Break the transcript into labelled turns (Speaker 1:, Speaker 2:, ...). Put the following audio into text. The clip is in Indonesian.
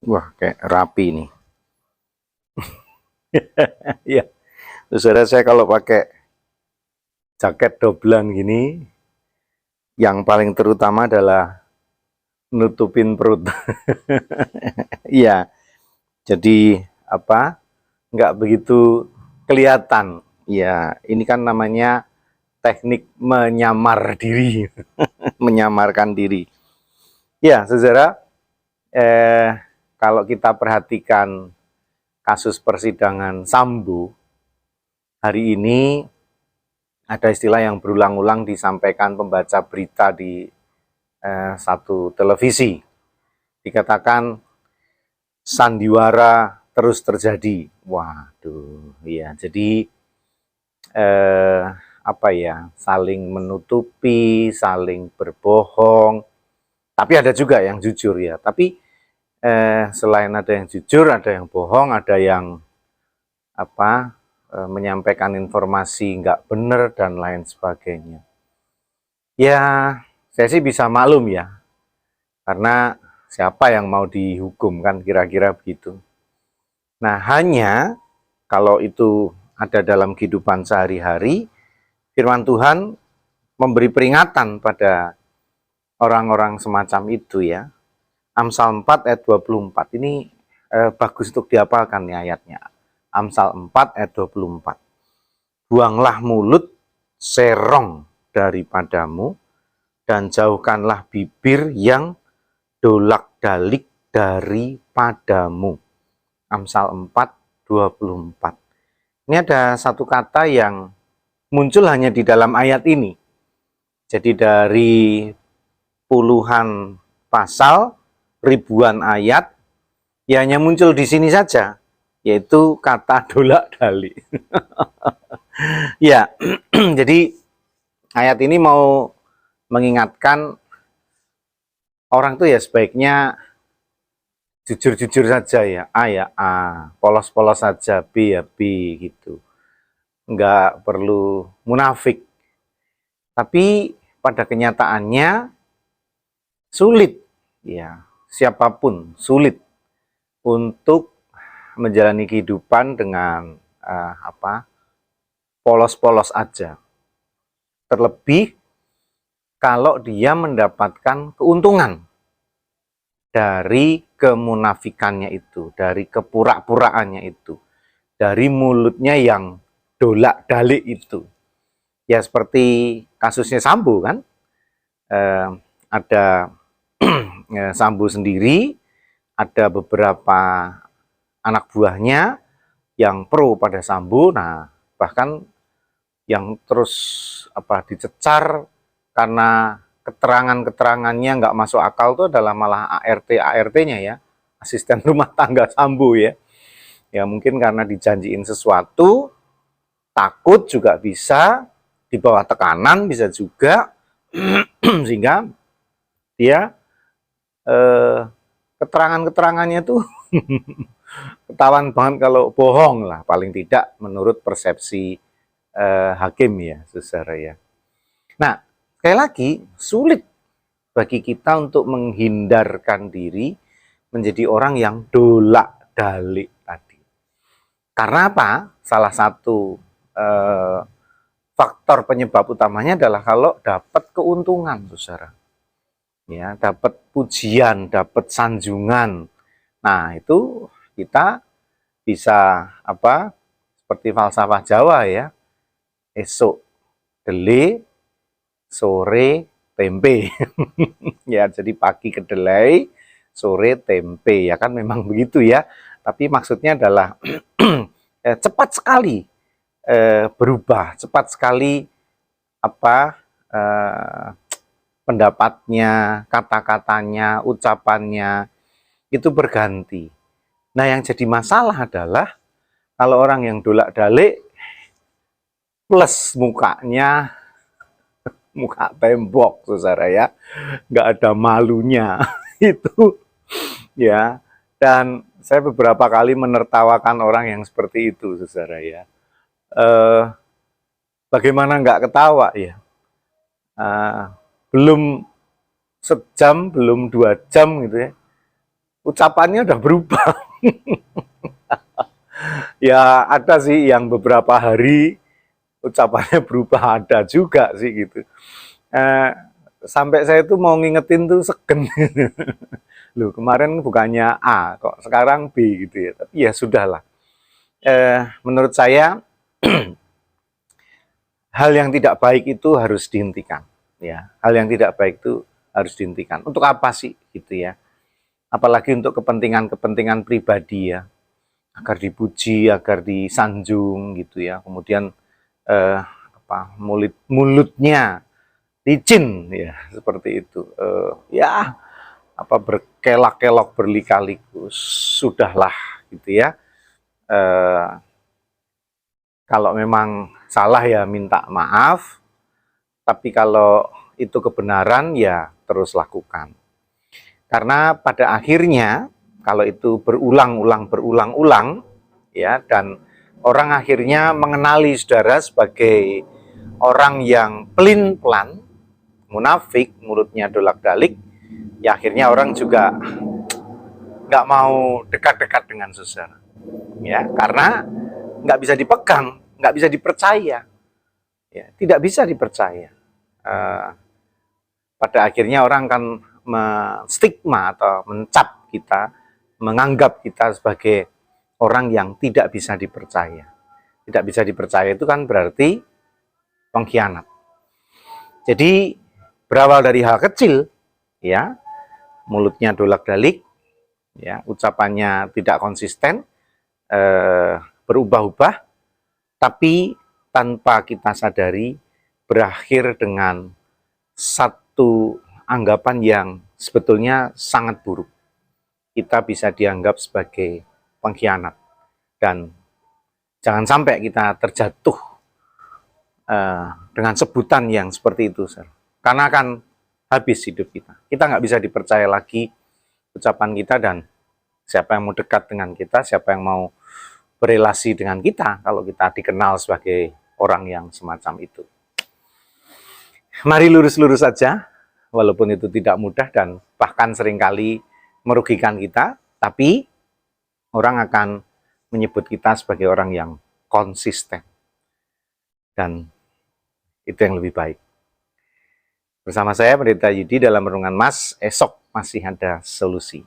Speaker 1: Wah, kayak rapi nih. Iya, saudara saya kalau pakai jaket doblan gini, yang paling terutama adalah nutupin perut. Iya, jadi apa? Nggak begitu kelihatan. Ya, ini kan namanya teknik menyamar diri, menyamarkan diri. Ya, saudara, eh, kalau kita perhatikan kasus persidangan Sambo hari ini ada istilah yang berulang-ulang disampaikan pembaca berita di satu televisi. Dikatakan sandiwara terus terjadi. Waduh, ya. Jadi apa ya? Saling menutupi, saling berbohong. Tapi ada juga yang jujur ya. Tapi selain ada yang jujur, ada yang bohong, ada yang apa? Menyampaikan informasi nggak benar dan lain sebagainya. Ya, saya sih bisa maklum ya, karena siapa yang mau dihukum kan kira-kira begitu. Nah, hanya kalau itu ada dalam kehidupan sehari-hari, firman Tuhan memberi peringatan pada orang-orang semacam itu ya. Amsal 4 ayat 24 ini bagus untuk dihafalkan nih ayatnya. Amsal 4 ayat 24. Buanglah mulut serong daripadamu dan jauhkanlah bibir yang dolak-dalik daripadamu. Amsal 4:24. Ini ada satu kata yang muncul hanya di dalam ayat ini. Jadi dari puluhan pasal, ribuan ayat, ya hanya muncul di sini saja, yaitu kata dolak-dalik. Ya, jadi ayat ini mau mengingatkan orang tuh ya sebaiknya jujur-jujur saja ya. A ya A, polos-polos saja, B ya B gitu. Nggak perlu munafik. Tapi pada kenyataannya sulit ya. Siapapun sulit untuk menjalani kehidupan dengan polos-polos aja. Terlebih kalau dia mendapatkan keuntungan dari kemunafikannya itu, dari kepura-puraannya itu, dari mulutnya yang dolak-dalik itu. Ya seperti kasusnya Sambo kan, ada Sambo sendiri, ada beberapa anak buahnya yang pro pada Sambo, nah bahkan yang terus dicecar karena keterangan-keterangannya nggak masuk akal itu adalah malah ART-nya ya, asisten rumah tangga Sambo ya. Ya mungkin karena dijanjiin sesuatu, takut juga bisa, di bawah tekanan bisa juga, sehingga dia keterangan-keterangannya tuh ketahuan banget kalau bohong lah, paling tidak menurut persepsi hakim ya, saudara ya. Nah, sekali lagi sulit bagi kita untuk menghindarkan diri menjadi orang yang dolak-dalik tadi. Karena apa? Salah satu faktor penyebab utamanya adalah kalau dapat keuntungan, saudara. Ya, dapat pujian, dapat sanjungan. Nah, itu kita bisa seperti falsafah Jawa ya. Esok dele, sore tempe. Ya, jadi pagi kedelai, sore tempe. Ya kan memang begitu ya. Tapi maksudnya adalah cepat sekali berubah, cepat sekali eh, pendapatnya, kata-katanya, ucapannya itu berganti. Nah, yang jadi masalah adalah kalau orang yang dolak-dalik plus mukanya muka tembok, saudara ya, nggak ada malunya itu ya. Dan saya beberapa kali menertawakan orang yang seperti itu, saudara ya. Bagaimana nggak ketawa ya? Belum sejam, belum 2 jam gitu ya, ucapannya udah berubah. Ya ada sih yang beberapa hari ucapannya berubah, ada juga sih gitu. Sampai saya tuh mau ngingetin tuh segen. Loh kemarin bukannya A, kok sekarang B gitu ya. Tapi ya sudahlah. Menurut saya hal yang tidak baik itu harus dihentikan. Ya, hal yang tidak baik itu harus dihentikan. Untuk apa sih gitu ya? Apalagi untuk kepentingan-kepentingan pribadi ya, agar dipuji, agar disanjung gitu ya. Kemudian mulutnya licin ya, seperti itu. Ya, apa berkelak-kelok berlika-liku, sudahlah gitu ya. Kalau memang salah ya minta maaf, tapi kalau itu kebenaran ya terus lakukan. Karena pada akhirnya kalau itu berulang-ulang ya, dan orang akhirnya mengenali saudara sebagai orang yang pelin-pelan, munafik, mulutnya dolak-dalik, ya akhirnya orang juga nggak mau dekat-dekat dengan saudara. Ya, karena nggak bisa dipegang, nggak bisa dipercaya, ya, tidak bisa dipercaya. Pada akhirnya orang akan menstigma atau mencap kita, menganggap kita sebagai orang yang tidak bisa dipercaya. Tidak bisa dipercaya itu kan berarti pengkhianat. Jadi berawal dari hal kecil, ya, mulutnya dolak-dalik, ya, ucapannya tidak konsisten, berubah-ubah, tapi tanpa kita sadari berakhir dengan satu anggapan yang sebetulnya sangat buruk. Kita bisa dianggap sebagai pengkhianat, dan jangan sampai kita terjatuh dengan sebutan yang seperti itu, sir. Karena akan habis hidup kita. Kita nggak bisa dipercaya lagi ucapan kita, dan siapa yang mau dekat dengan kita, siapa yang mau berelasi dengan kita kalau kita dikenal sebagai orang yang semacam itu. Mari lurus-lurus saja, walaupun itu tidak mudah dan bahkan seringkali merugikan kita, tapi orang akan menyebut kita sebagai orang yang konsisten. Dan itu yang lebih baik. Bersama saya Pendeta Yudi dalam Renungan Mas, esok masih ada solusi.